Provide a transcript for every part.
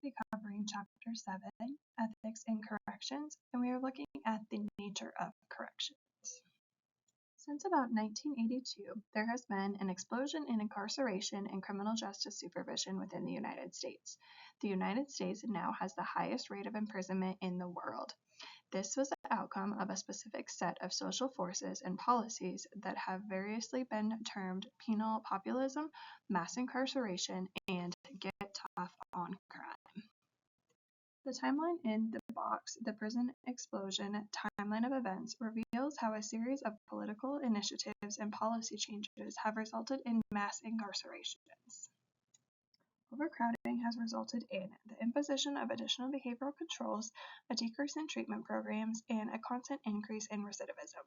be covering Chapter 7, Ethics in Corrections, and we are looking at the nature of corrections. Since about 1982, there has been an explosion in incarceration and criminal justice supervision within the United States. The United States now has the highest rate of imprisonment in the world. This was the outcome of a specific set of social forces and policies that have variously been termed penal populism, mass incarceration, and get tough on crime. The timeline in the box, the prison explosion timeline of events, reveals how a series of political initiatives and policy changes have resulted in mass incarcerations. Overcrowding has resulted in the imposition of additional behavioral controls, a decrease in treatment programs, and a constant increase in recidivism.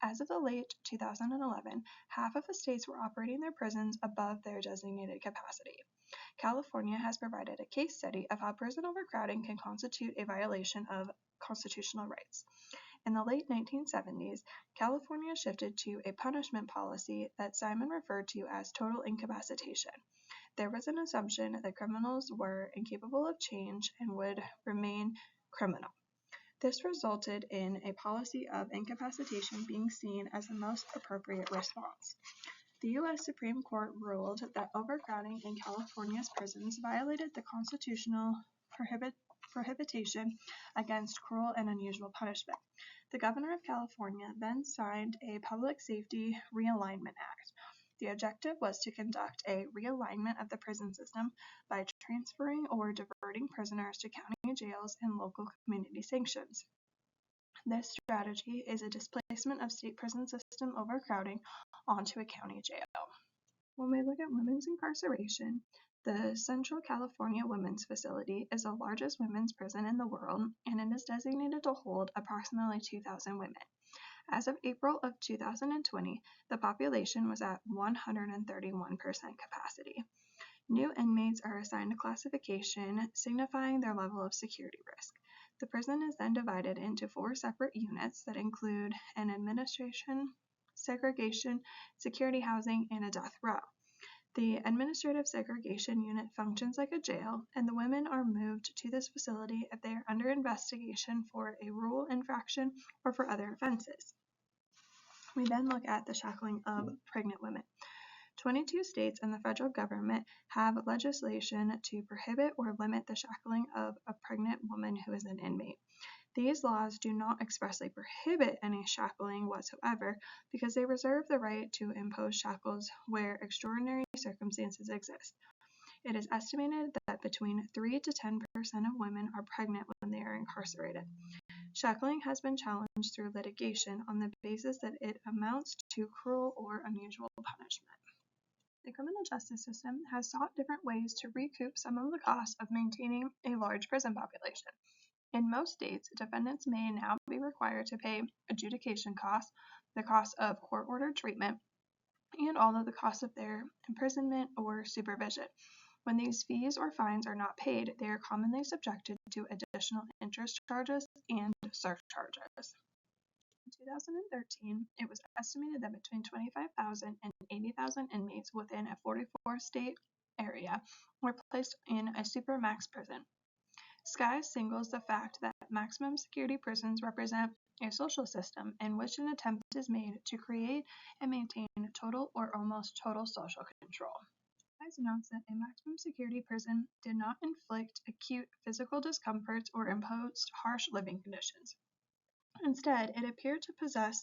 As of the late 2011, half of the states were operating their prisons above their designated capacity. California has provided a case study of how prison overcrowding can constitute a violation of constitutional rights. In the late 1970s, California shifted to a punishment policy that Simon referred to as total incapacitation. There was an assumption that criminals were incapable of change and would remain criminal. This resulted in a policy of incapacitation being seen as the most appropriate response. The U.S. Supreme Court ruled that overcrowding in California's prisons violated the constitutional prohibition against cruel and unusual punishment. The governor of California then signed a Public Safety Realignment Act. The objective was to conduct a realignment of the prison system by transferring or diverting prisoners to county jails and local community sanctions. This strategy is a displacement of state prison system overcrowding onto a county jail. When we look at women's incarceration, the Central California Women's Facility is the largest women's prison in the world, and it is designated to hold approximately 2,000 women. As of April of 2020, the population was at 131% capacity. New inmates are assigned a classification signifying their level of security risk. The prison is then divided into 4 separate units that include an administration, segregation, security housing, and a death row. The administrative segregation unit functions like a jail, and the women are moved to this facility if they are under investigation for a rule infraction or for other offenses. We then look at the shackling of pregnant women. 22 states and the federal government have legislation to prohibit or limit the shackling of a pregnant woman who is an inmate. These laws do not expressly prohibit any shackling whatsoever because they reserve the right to impose shackles where extraordinary circumstances exist. It is estimated that between 3 to 10% of women are pregnant when they are incarcerated. Shackling has been challenged through litigation on the basis that it amounts to cruel or unusual punishment. The criminal justice system has sought different ways to recoup some of the costs of maintaining a large prison population. In most states, defendants may now be required to pay adjudication costs, the cost of court-ordered treatment, and all of the costs of their imprisonment or supervision. When these fees or fines are not paid, they are commonly subjected to additional interest charges and surcharges. In 2013, it was estimated that between 25,000 and 80,000 inmates within a 44-state area were placed in a supermax prison. Sky singles the fact that maximum security prisons represent a social system in which an attempt is made to create and maintain total or almost total social control. Sky notes that a maximum security prison did not inflict acute physical discomforts or imposed harsh living conditions. Instead, it appeared to possess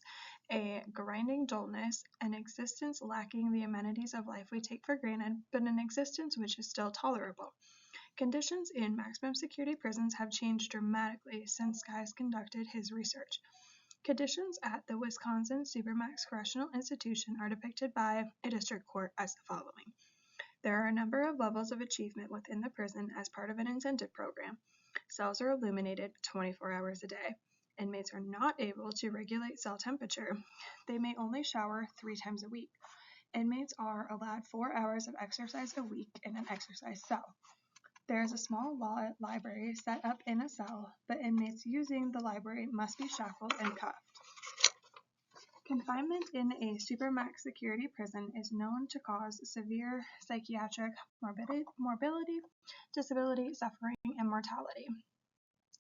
a grinding dullness, an existence lacking the amenities of life we take for granted, but an existence which is still tolerable. Conditions in maximum security prisons have changed dramatically since Sky conducted his research. Conditions at the Wisconsin Supermax Correctional Institution are depicted by a district court as the following. There are a number of levels of achievement within the prison as part of an incentive program. Cells are illuminated 24 hours a day. Inmates are not able to regulate cell temperature. They may only shower 3 times a week. Inmates are allowed 4 hours of exercise a week in an exercise cell. There is a small library set up in a cell, but inmates using the library must be shackled and cuffed. Confinement in a supermax security prison is known to cause severe psychiatric morbidity, disability, suffering, and mortality.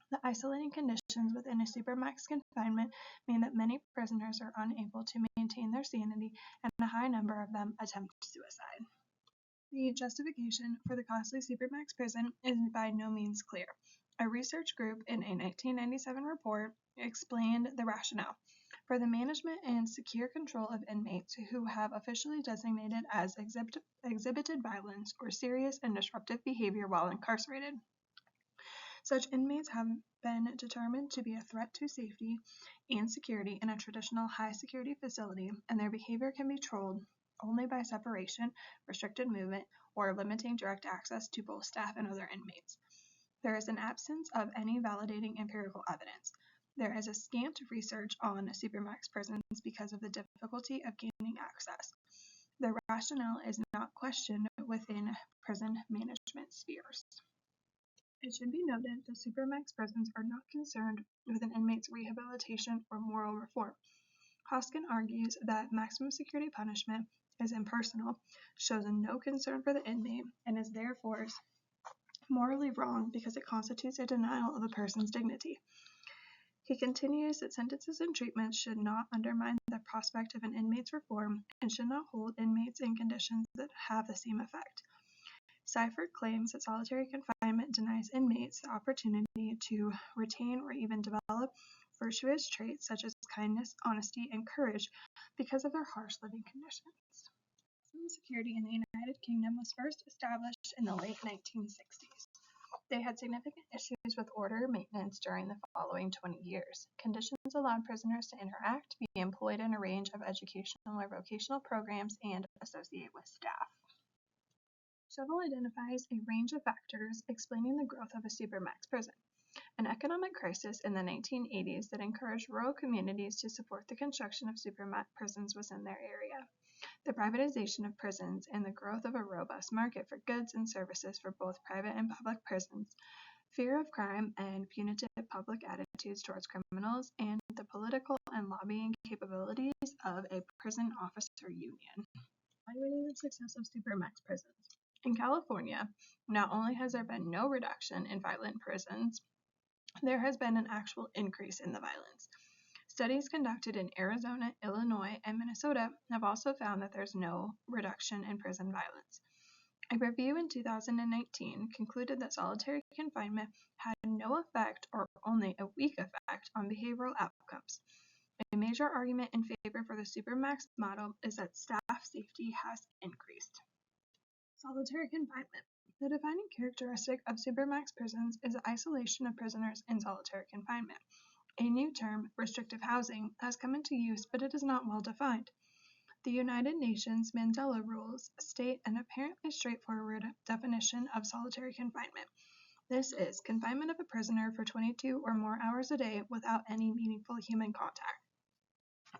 The isolating conditions within a supermax confinement mean that many prisoners are unable to maintain their sanity, and a high number of them attempt suicide. The justification for the costly supermax prison is by no means clear. A research group in a 1997 report explained the rationale for the management and secure control of inmates who have officially designated as exhibited violence or serious and disruptive behavior while incarcerated. Such inmates have been determined to be a threat to safety and security in a traditional high-security facility, and their behavior can be controlled only by separation, restricted movement, or limiting direct access to both staff and other inmates. There is an absence of any validating empirical evidence. There is a scant research on supermax prisons because of the difficulty of gaining access. The rationale is not questioned within prison management spheres. It should be noted that supermax prisons are not concerned with an inmate's rehabilitation or moral reform. Hoskin argues that maximum security punishment is impersonal, shows no concern for the inmate, and is therefore morally wrong because it constitutes a denial of a person's dignity. He continues that sentences and treatments should not undermine the prospect of an inmate's reform and should not hold inmates in conditions that have the same effect. Seifert claims that solitary confinement denies inmates the opportunity to retain or even develop virtuous traits such as kindness, honesty, and courage because of their harsh living conditions. Maximum security in the United Kingdom was first established in the late 1960s. They had significant issues with order maintenance during the following 20 years. Conditions allowed prisoners to interact, be employed in a range of educational or vocational programs, and associate with staff. Shovel identifies a range of factors explaining the growth of a supermax prison. An economic crisis in the 1980s that encouraged rural communities to support the construction of supermax prisons was in their area. The privatization of prisons and the growth of a robust market for goods and services for both private and public prisons, fear of crime and punitive public attitudes towards criminals, and the political and lobbying capabilities of a prison officer union. Evaluating the success of supermax prisons. In California, not only has there been no reduction in violent prisons, there has been an actual increase in the violence. Studies conducted in Arizona, Illinois, and Minnesota have also found that there's no reduction in prison violence. A review in 2019 concluded that solitary confinement had no effect or only a weak effect on behavioral outcomes. A major argument in favor for the supermax model is that staff safety has increased. Solitary confinement. The defining characteristic of supermax prisons is the isolation of prisoners in solitary confinement. A new term, restrictive housing, has come into use, but it is not well defined. The United Nations Mandela Rules state an apparently straightforward definition of solitary confinement. This is confinement of a prisoner for 22 or more hours a day without any meaningful human contact.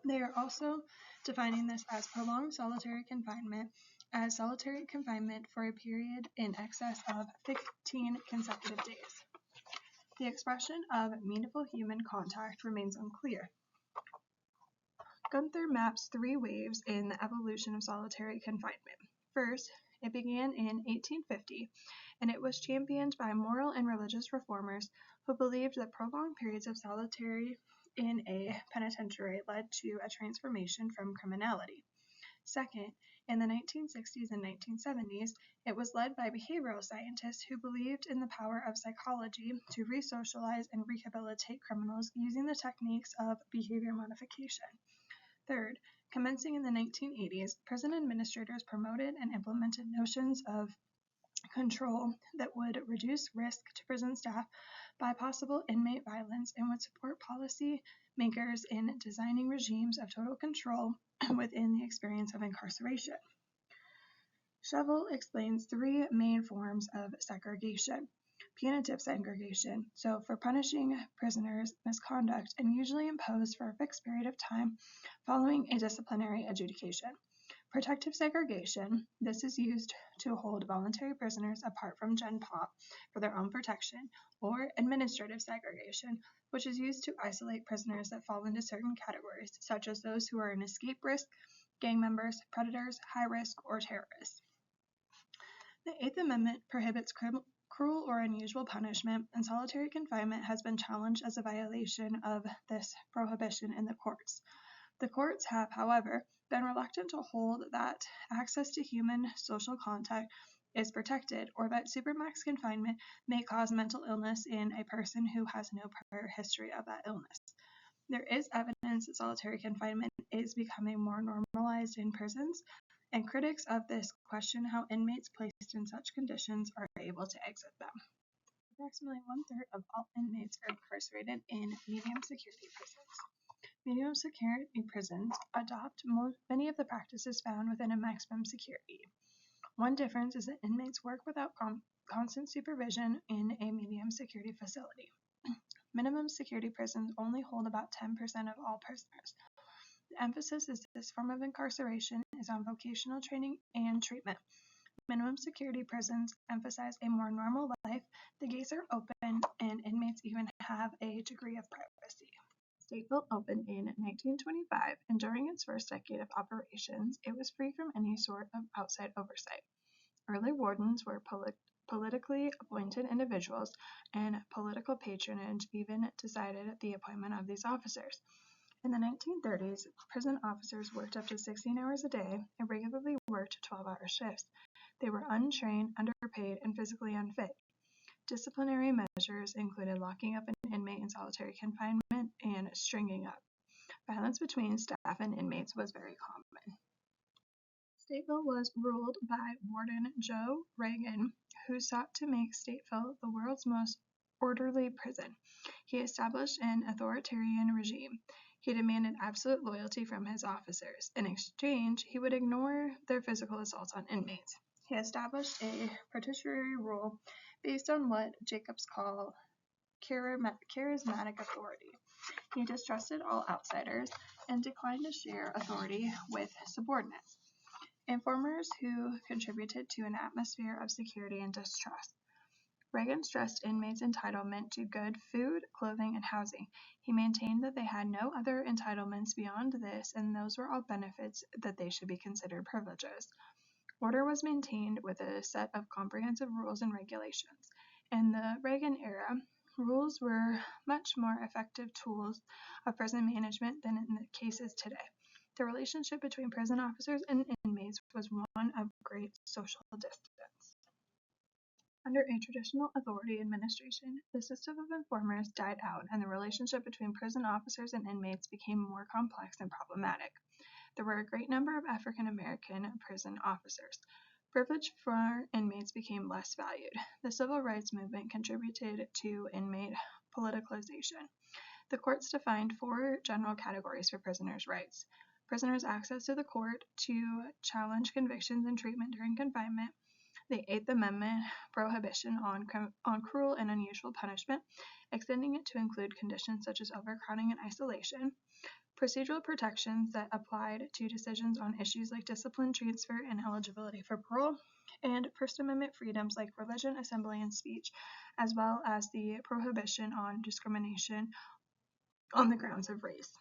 They are also defining this as prolonged solitary confinement as solitary confinement for a period in excess of 15 consecutive days. The expression of meaningful human contact remains unclear. Gunther maps three waves in the evolution of solitary confinement. First, it began in 1850, and it was championed by moral and religious reformers who believed that prolonged periods of solitary in a penitentiary led to a transformation from criminality. Second, in the 1960s and 1970s, it was led by behavioral scientists who believed in the power of psychology to re-socialize and rehabilitate criminals using the techniques of behavior modification. Third, commencing in the 1980s, prison administrators promoted and implemented notions of control that would reduce risk to prison staff by possible inmate violence and would support policy makers in designing regimes of total control within the experience of incarceration. Shovel explains three main forms of segregation. Punitive segregation, so for punishing prisoners' misconduct and usually imposed for a fixed period of time following a disciplinary adjudication. Protective segregation. This is used to hold voluntary prisoners apart from Gen Pop for their own protection, or administrative segregation, which is used to isolate prisoners that fall into certain categories, such as those who are an escape risk, gang members, predators, high risk, or terrorists. The Eighth Amendment prohibits cruel or unusual punishment, and solitary confinement has been challenged as a violation of this prohibition in the courts. The courts have, however, been reluctant to hold that access to human social contact is protected, or that supermax confinement may cause mental illness in a person who has no prior history of that illness. There is evidence that solitary confinement is becoming more normalized in prisons, and critics of this question how inmates placed in such conditions are able to exit them. Approximately 1/3 of all inmates are incarcerated in medium security prisons. Medium security prisons adopt many of the practices found within a maximum security. One difference is that inmates work without constant supervision in a medium security facility. Minimum security prisons only hold about 10% of all prisoners. The emphasis is this form of incarceration is on vocational training and treatment. Minimum security prisons emphasize a more normal life, the gates are open, and inmates even have a degree of privacy. Stateville opened in 1925, and during its first decade of operations, it was free from any sort of outside oversight. Early wardens were politically appointed individuals, and political patronage even decided the appointment of these officers. In the 1930s, prison officers worked up to 16 hours a day and regularly worked 12-hour shifts. They were untrained, underpaid, and physically unfit. Disciplinary measures included locking up an inmate in solitary confinement and stringing up. Violence between staff and inmates was very common. Stateville was ruled by Warden Joe Reagan, who sought to make Stateville the world's most orderly prison. He established an authoritarian regime. He demanded absolute loyalty from his officers. In exchange, he would ignore their physical assaults on inmates. He established a patriciary rule based on what Jacobs called charismatic authority. He distrusted all outsiders and declined to share authority with subordinates, informers who contributed to an atmosphere of security and distrust. Reagan stressed inmates' entitlement to good food, clothing, and housing. He maintained that they had no other entitlements beyond this, and those were all benefits that they should be considered privileges. Order was maintained with a set of comprehensive rules and regulations. In the Reagan era, rules were much more effective tools of prison management than in the cases today. The relationship between prison officers and inmates was one of great social distance. Under a traditional authority administration, the system of informers died out, and the relationship between prison officers and inmates became more complex and problematic. There were a great number of African American prison officers. Privilege for inmates became less valued. The civil rights movement contributed to inmate politicalization. The courts defined 4 general categories for prisoners' rights: prisoners' access to the court, to challenge convictions and treatment during confinement, the Eighth Amendment prohibition on cruel and unusual punishment, extending it to include conditions such as overcrowding and isolation, procedural protections that applied to decisions on issues like discipline, transfer, and eligibility for parole, and First Amendment freedoms like religion, assembly, and speech, as well as the prohibition on discrimination on the grounds of race.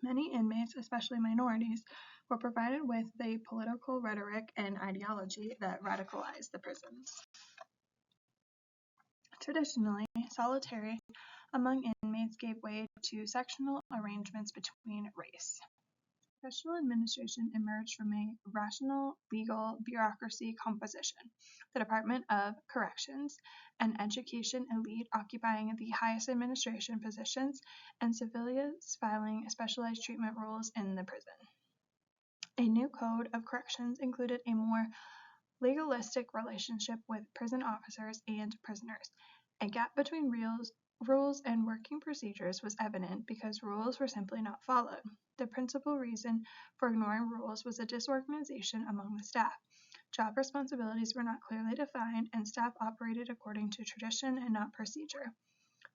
Many inmates, especially minorities, were provided with the political rhetoric and ideology that radicalized the prisons. Traditionally, solitary among inmates gave way to sectional arrangements between race. Professional administration emerged from a rational legal bureaucracy composition. The Department of Corrections, an education elite occupying the highest administration positions, and civilians filing specialized treatment rules in the prison. A new code of corrections included a more legalistic relationship with prison officers and prisoners. A gap between rules and working procedures was evident because rules were simply not followed. The principal reason for ignoring rules was a disorganization among the staff. Job responsibilities were not clearly defined, and staff operated according to tradition and not procedure.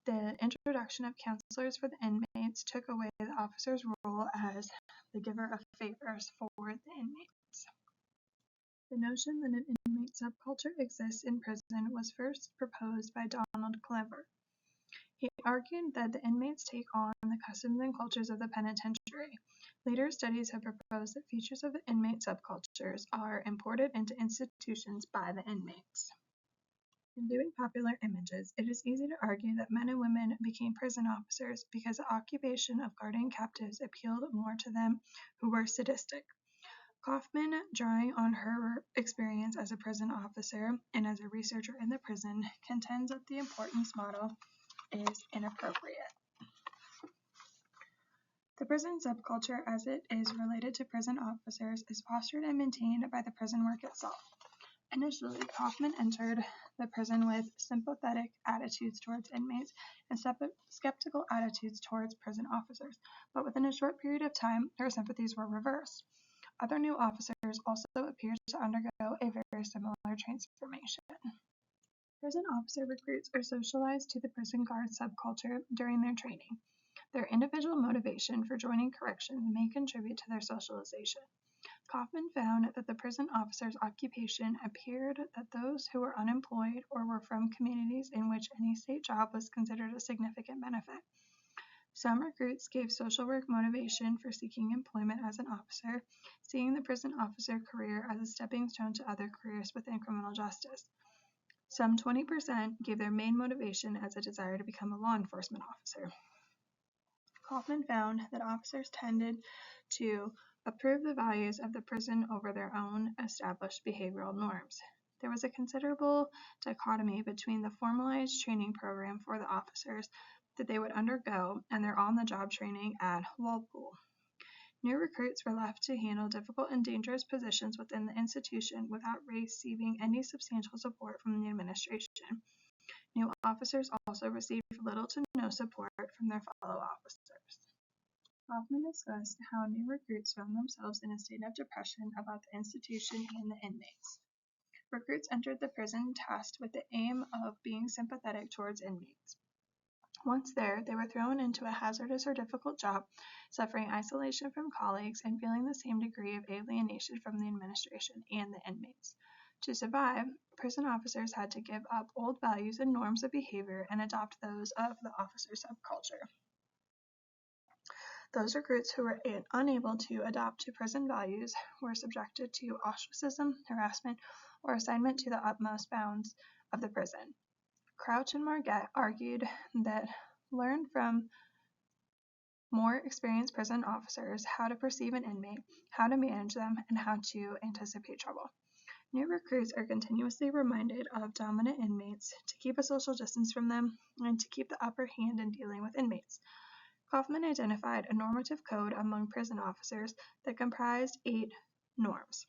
The introduction of counselors for the inmates took away the officers' role as the giver of favors for the inmates. The notion that an inmate subculture exists in prison was first proposed by Donald Clever. He argued that the inmates take on the customs and cultures of the penitentiary. Later studies have proposed that features of the inmate subcultures are imported into institutions by the inmates. In viewing popular images, it is easy to argue that men and women became prison officers because the occupation of guarding captives appealed more to them who were sadistic. Kaufman, drawing on her experience as a prison officer and as a researcher in the prison, contends that the importance model is inappropriate. The prison subculture, as it is related to prison officers, is fostered and maintained by the prison work itself. Initially, Kaufman entered the prison with sympathetic attitudes towards inmates and skeptical attitudes towards prison officers, but within a short period of time, her sympathies were reversed. Other new officers also appeared to undergo a very similar transformation. Prison officer recruits are socialized to the prison guard subculture during their training. Their individual motivation for joining corrections may contribute to their socialization. Kaufman found that the prison officer's occupation appeared that those who were unemployed or were from communities in which any state job was considered a significant benefit. Some recruits gave social work motivation for seeking employment as an officer, seeing the prison officer career as a stepping stone to other careers within criminal justice. Some 20% gave their main motivation as a desire to become a law enforcement officer. Kaufman found that officers tended to approve the values of the prison over their own established behavioral norms. There was a considerable dichotomy between the formalized training program for the officers that they would undergo and their on-the-job training at Walpole. New recruits were left to handle difficult and dangerous positions within the institution without receiving any substantial support from the administration. New officers also received little to no support from their fellow officers. Kaufman discussed how new recruits found themselves in a state of depression about the institution and the inmates. Recruits entered the prison tasked with the aim of being sympathetic towards inmates. Once there, they were thrown into a hazardous or difficult job, suffering isolation from colleagues and feeling the same degree of alienation from the administration and the inmates. To survive, prison officers had to give up old values and norms of behavior and adopt those of the officer subculture. Those recruits who were unable to adapt to prison values were subjected to ostracism, harassment, or assignment to the utmost bounds of the prison. Crouch and Marget argued that learned from more experienced prison officers how to perceive an inmate, how to manage them, and how to anticipate trouble. New recruits are continuously reminded of dominant inmates to keep a social distance from them and to keep the upper hand in dealing with inmates. Kaufman identified a normative code among prison officers that comprised 8 norms.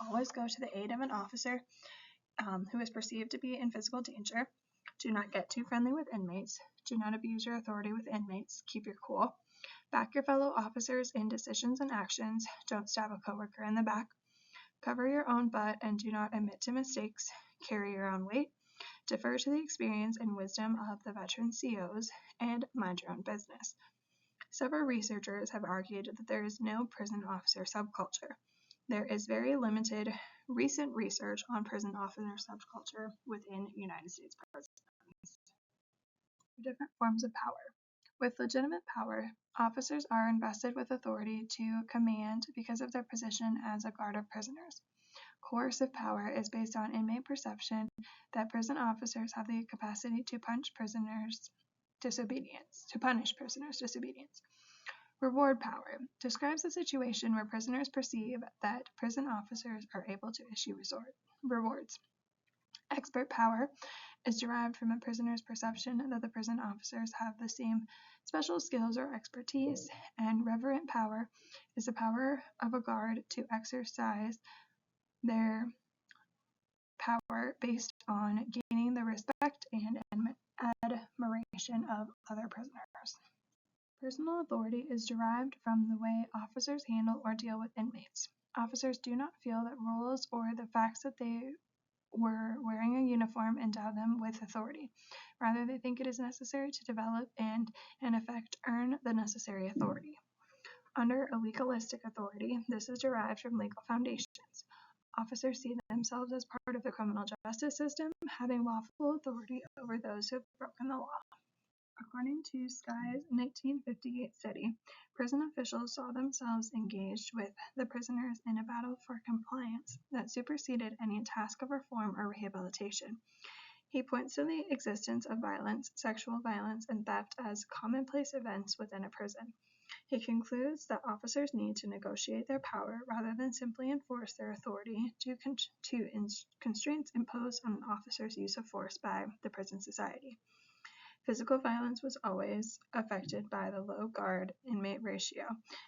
Always go to the aid of an officer who is perceived to be in physical danger. Do not get too friendly with inmates. Do not abuse your authority with inmates. Keep your cool. Back your fellow officers in decisions and actions. Don't stab a coworker in the back. Cover your own butt and do not admit to mistakes. Carry your own weight. Defer to the experience and wisdom of the veteran COs, and mind your own business. Several researchers have argued that there is no prison officer subculture. There is very limited recent research on prison officer subculture within United States prisons. Different forms of power. With legitimate power, officers are invested with authority to command because of their position as a guard of prisoners. Coercive power is based on inmate perception that prison officers have the capacity to punish prisoners' disobedience. Reward power describes a situation where prisoners perceive that prison officers are able to issue rewards. Expert power is derived from a prisoner's perception that the prison officers have the same special skills or expertise, and reverent power is the power of a guard to exercise their power based on gaining the respect and admiration of other prisoners. Personal authority is derived from the way officers handle or deal with inmates. Officers do not feel that rules or the facts that they were wearing a uniform endow them with authority. Rather, they think it is necessary to develop and, in effect, earn the necessary authority. Under a legalistic authority, this is derived from legal foundations. Officers see themselves as part of the criminal justice system, having lawful authority over those who have broken the law. According to Sky's 1958 study, prison officials saw themselves engaged with the prisoners in a battle for compliance that superseded any task of reform or rehabilitation. He points to the existence of violence, sexual violence, and theft as commonplace events within a prison. He concludes that officers need to negotiate their power rather than simply enforce their authority due to constraints imposed on an officer's use of force by the prison society. Physical violence was always affected by the low guard-inmate ratio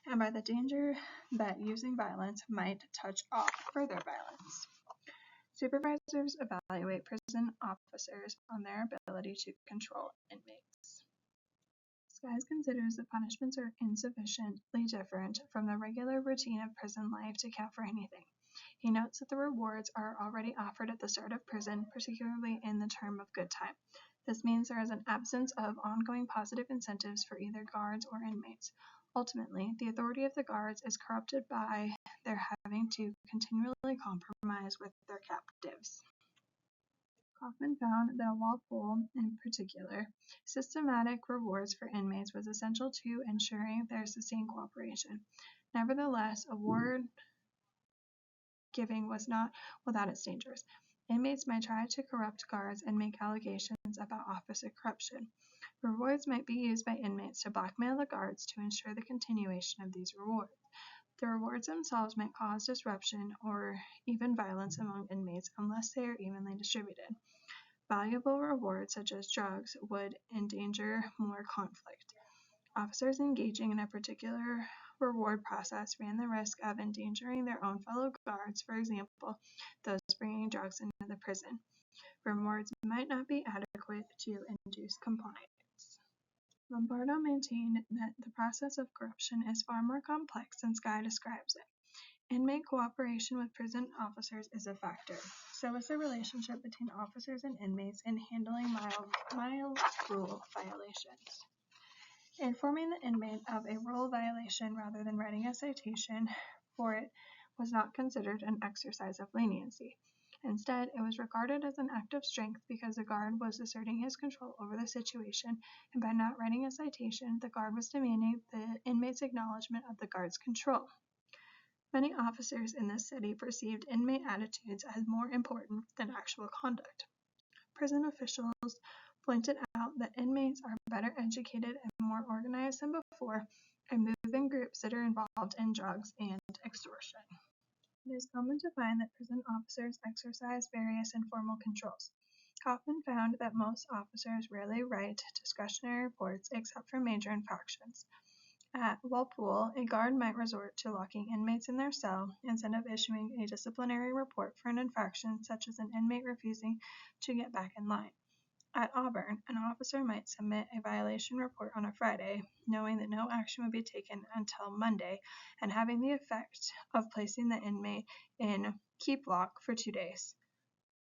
and by the danger that using violence might touch off further violence. Supervisors evaluate prison officers on their ability to control inmates. Skies considers that punishments are insufficiently different from the regular routine of prison life to count for anything. He notes that the rewards are already offered at the start of prison, particularly in the term of good time. This means there is an absence of ongoing positive incentives for either guards or inmates. Ultimately, the authority of the guards is corrupted by their having to continually compromise with their captives. Kaufman found that Walpole, in particular, systematic rewards for inmates was essential to ensuring their sustained cooperation. Nevertheless, award giving was not without its dangers. Inmates might try to corrupt guards and make allegations about officer corruption. Rewards might be used by inmates to blackmail the guards to ensure the continuation of these rewards. The rewards themselves might cause disruption or even violence among inmates unless they are evenly distributed. Valuable rewards such as drugs would endanger more conflict. Officers engaging in a particular reward process ran the risk of endangering their own fellow guards, for example, those bringing drugs into the prison. Rewards might not be adequate to induce compliance. Lombardo maintained that the process of corruption is far more complex than Sky describes it. Inmate cooperation with prison officers is a factor. So is the relationship between officers and inmates in handling mild rule violations. Informing the inmate of a rule violation rather than writing a citation for it was not considered an exercise of leniency. Instead, it was regarded as an act of strength because the guard was asserting his control over the situation, and by not writing a citation, the guard was demanding the inmate's acknowledgement of the guard's control. Many officers in this city perceived inmate attitudes as more important than actual conduct. Prison officials pointed out that inmates are better educated and more organized than before and move in groups that are involved in drugs and extortion. It is common to find that prison officers exercise various informal controls. Kaufman found that most officers rarely write discretionary reports except for major infractions. At Walpole, a guard might resort to locking inmates in their cell instead of issuing a disciplinary report for an infraction such as an inmate refusing to get back in line. At Auburn, an officer might submit a violation report on a Friday, knowing that no action would be taken until Monday, and having the effect of placing the inmate in keep lock for 2 days.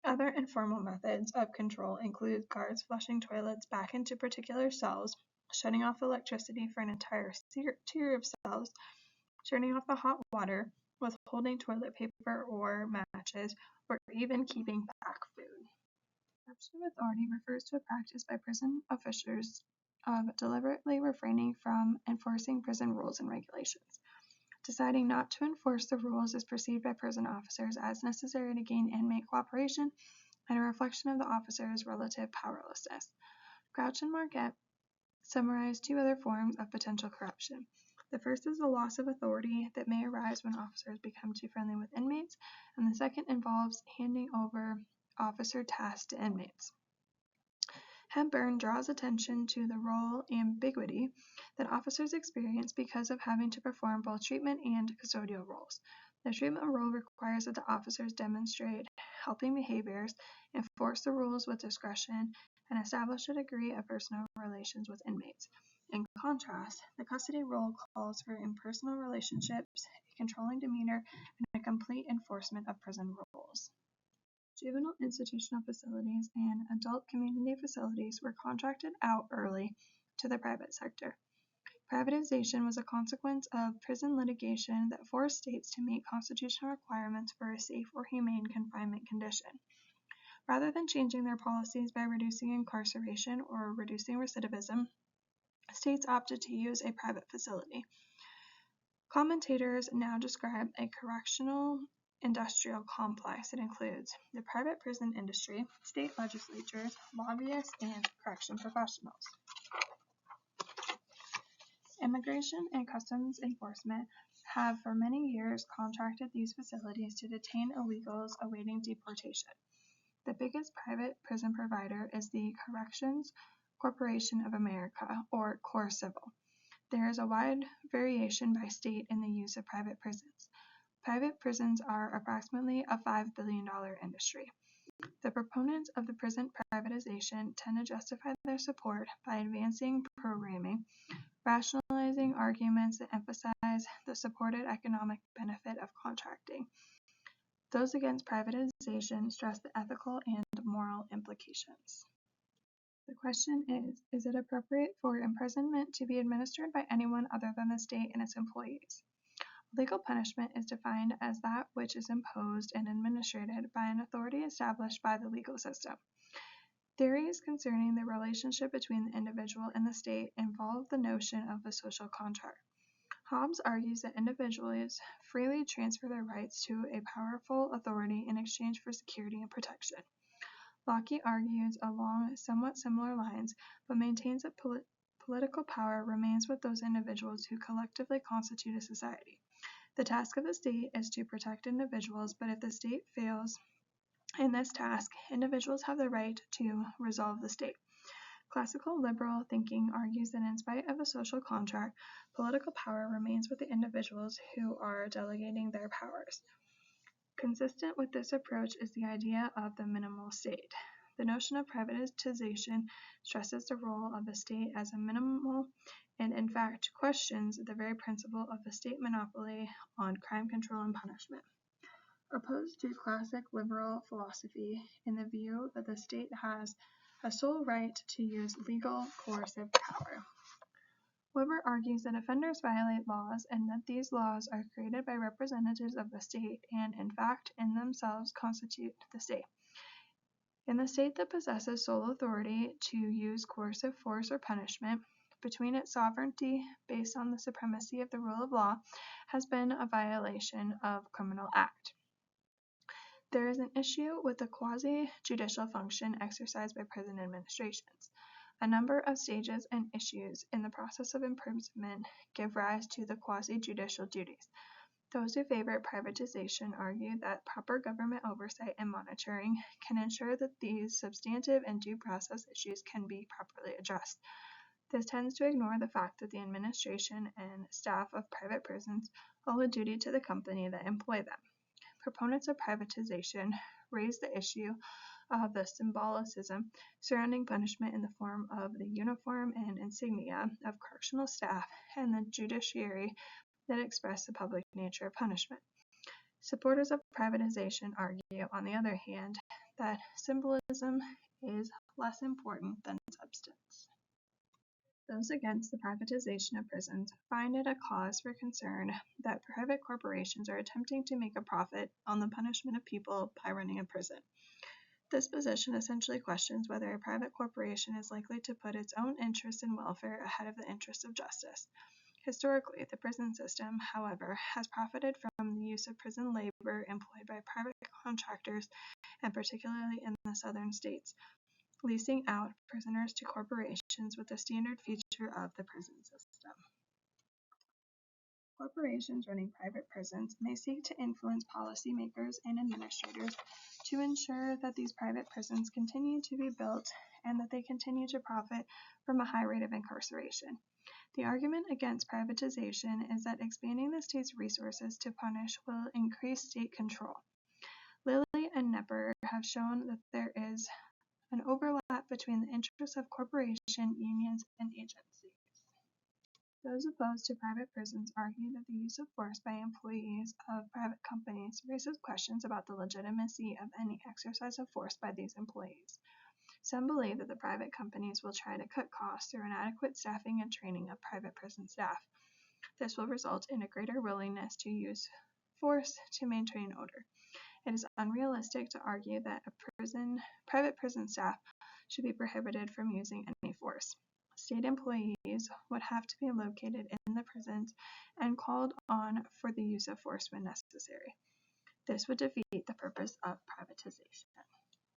Other informal methods of control include guards flushing toilets back into particular cells, shutting off electricity for an entire tier of cells, turning off the hot water, withholding toilet paper or matches, or even keeping back food. Corruption of authority refers to a practice by prison officials of deliberately refraining from enforcing prison rules and regulations. Deciding not to enforce the rules is perceived by prison officers as necessary to gain inmate cooperation and a reflection of the officer's relative powerlessness. Crouch and Marquette summarize 2 other forms of potential corruption. The first is the loss of authority that may arise when officers become too friendly with inmates, and the second involves handing over officer tasks to inmates. Hepburn draws attention to the role ambiguity that officers experience because of having to perform both treatment and custodial roles. The treatment role requires that the officers demonstrate helping behaviors, enforce the rules with discretion, and establish a degree of personal relations with inmates. In contrast, the custody role calls for impersonal relationships, a controlling demeanor, and a complete enforcement of prison rules. Juvenile institutional facilities and adult community facilities were contracted out early to the private sector. Privatization was a consequence of prison litigation that forced states to meet constitutional requirements for a safe or humane confinement condition. Rather than changing their policies by reducing incarceration or reducing recidivism, states opted to use a private facility. Commentators now describe a correctional industrial complex that includes the private prison industry, state legislatures, lobbyists, and correction professionals. Immigration and Customs Enforcement have for many years contracted these facilities to detain illegals awaiting deportation. The biggest private prison provider is the Corrections Corporation of America, or CorCivil. There is a wide variation by state in the use of private prisons. Private prisons are approximately a $5 billion industry. The proponents of the prison privatization tend to justify their support by advancing programming, rationalizing arguments that emphasize the supported economic benefit of contracting. Those against privatization stress the ethical and moral implications. The question is it appropriate for imprisonment to be administered by anyone other than the state and its employees? Legal punishment is defined as that which is imposed and administered by an authority established by the legal system. Theories concerning the relationship between the individual and the state involve the notion of a social contract. Hobbes argues that individuals freely transfer their rights to a powerful authority in exchange for security and protection. Locke argues along somewhat similar lines, but maintains that political power remains with those individuals who collectively constitute a society. The task of the state is to protect individuals, but if the state fails in this task, individuals have the right to resolve the state. Classical liberal thinking argues that in spite of a social contract, political power remains with the individuals who are delegating their powers. Consistent with this approach is the idea of the minimal state. The notion of privatization stresses the role of the state as a minimal and in fact questions the very principle of the state monopoly on crime control and punishment. Opposed to classic liberal philosophy in the view that the state has a sole right to use legal coercive power. Weber argues that offenders violate laws and that these laws are created by representatives of the state and, in fact, in themselves constitute the state. In the state that possesses sole authority to use coercive force or punishment, between its sovereignty based on the supremacy of the rule of law has been a violation of criminal act. There is an issue with the quasi-judicial function exercised by prison administrations. A number of stages and issues in the process of imprisonment give rise to the quasi-judicial duties. Those who favor privatization argue that proper government oversight and monitoring can ensure that these substantive and due process issues can be properly addressed. This tends to ignore the fact that the administration and staff of private prisons owe a duty to the company that employ them. Proponents of privatization raise the issue of the symbolicism surrounding punishment in the form of the uniform and insignia of correctional staff and the judiciary that express the public nature of punishment. Supporters of privatization argue, on the other hand, that symbolism is less important than substance. Those against the privatization of prisons find it a cause for concern that private corporations are attempting to make a profit on the punishment of people by running a prison. This position essentially questions whether a private corporation is likely to put its own interest in welfare ahead of the interest of justice. Historically, the prison system, however, has profited from the use of prison labor employed by private contractors, and particularly in the southern states, leasing out prisoners to corporations with the standard feature of the prison system. Corporations running private prisons may seek to influence policymakers and administrators to ensure that these private prisons continue to be built and that they continue to profit from a high rate of incarceration. The argument against privatization is that expanding the state's resources to punish will increase state control. Lilly and Knepper have shown that there is an overlap between the interests of corporation, unions, and agencies. Those opposed to private prisons argue that the use of force by employees of private companies raises questions about the legitimacy of any exercise of force by these employees. Some believe that the private companies will try to cut costs through inadequate staffing and training of private prison staff. This will result in a greater willingness to use force to maintain order. It is unrealistic to argue that private prison staff should be prohibited from using any force. State employees would have to be located in the prisons and called on for the use of force when necessary. This would defeat the purpose of privatization.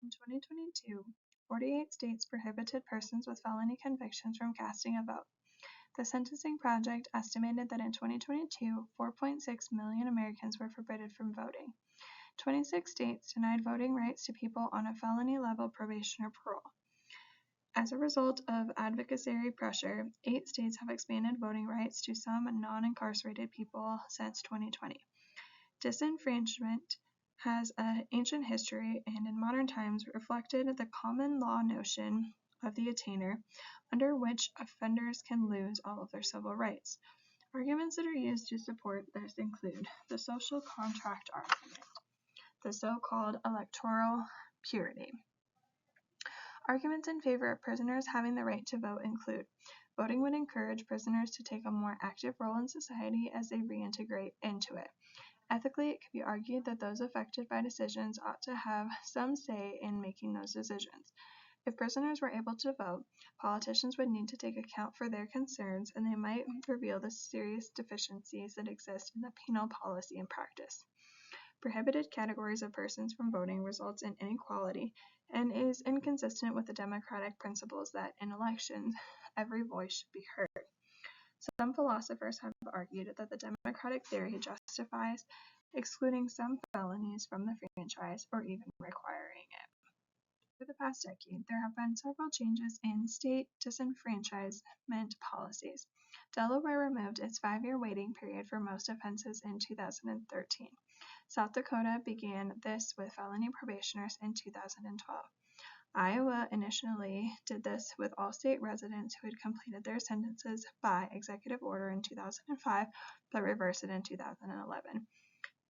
In 2022, 48 states prohibited persons with felony convictions from casting a vote. The Sentencing Project estimated that in 2022, 4.6 million Americans were forbidden from voting. 26 states denied voting rights to people on a felony-level probation or parole. As a result of advocacy pressure, 8 states have expanded voting rights to some non-incarcerated people since 2020. Disenfranchisement has an ancient history and in modern times reflected the common law notion of the attainder, under which offenders can lose all of their civil rights. Arguments that are used to support this include the social contract argument, the so-called electoral purity. Arguments in favor of prisoners having the right to vote include voting would encourage prisoners to take a more active role in society as they reintegrate into it. Ethically, it could be argued that those affected by decisions ought to have some say in making those decisions. If prisoners were able to vote, politicians would need to take account for their concerns, and they might reveal the serious deficiencies that exist in the penal policy and practice. Prohibited categories of persons from voting results in inequality and is inconsistent with the democratic principles that in elections every voice should be heard. Some philosophers have argued that the democratic theory justifies excluding some felonies from the franchise or even requiring it. For the past decade, there have been several changes in state disenfranchisement policies. Delaware removed its 5-year waiting period for most offenses in 2013. South Dakota began this with felony probationers in 2012. Iowa initially did this with all state residents who had completed their sentences by executive order in 2005, but reversed it in 2011.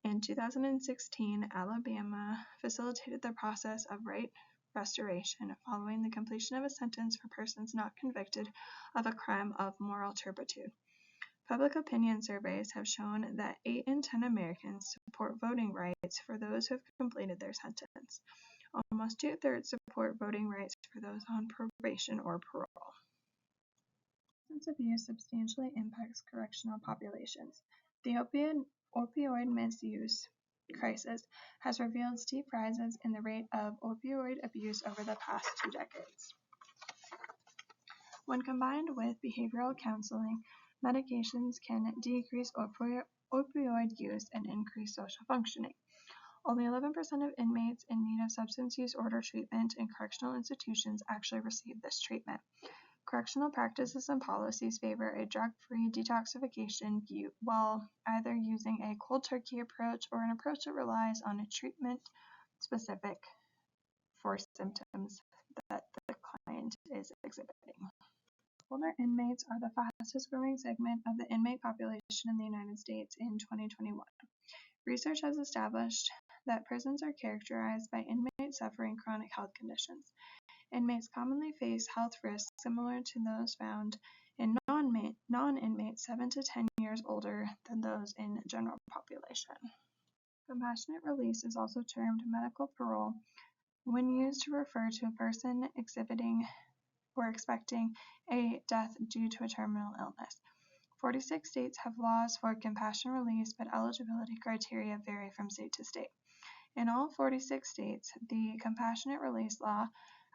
In 2016, Alabama facilitated the process of right restoration following the completion of a sentence for persons not convicted of a crime of moral turpitude. Public opinion surveys have shown that 8 in 10 Americans support voting rights for those who have completed their sentence. Almost 2/3 support voting rights for those on probation or parole. Substance abuse substantially impacts correctional populations. The opioid misuse crisis has revealed steep rises in the rate of opioid abuse over the past 2 decades. When combined with behavioral counseling, medications can decrease opioid use and increase social functioning. Only 11% of inmates in need of substance use disorder treatment in correctional institutions actually receive this treatment. Correctional practices and policies favor a drug-free detoxification view, while either using a cold turkey approach or an approach that relies on a treatment specific for symptoms that the client is exhibiting. Older inmates are the fastest growing segment of the inmate population in the United States in 2021. Research has established that prisons are characterized by inmates suffering chronic health conditions. Inmates commonly face health risks similar to those found in non-inmates 7 to 10 years older than those in the general population. Compassionate release is also termed medical parole when used to refer to a person exhibiting or expecting a death due to a terminal illness. 46 states have laws for compassionate release, but eligibility criteria vary from state to state. In all 46 states, the compassionate release law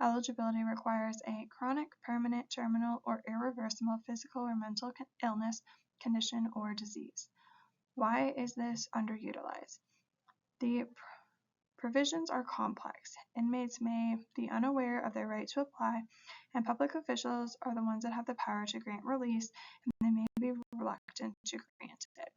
eligibility requires a chronic, permanent, terminal, or irreversible physical or mental illness, condition, or disease. Why is this underutilized? The provisions are complex. Inmates may be unaware of their right to apply, and public officials are the ones that have the power to grant release, and they may be reluctant to grant it.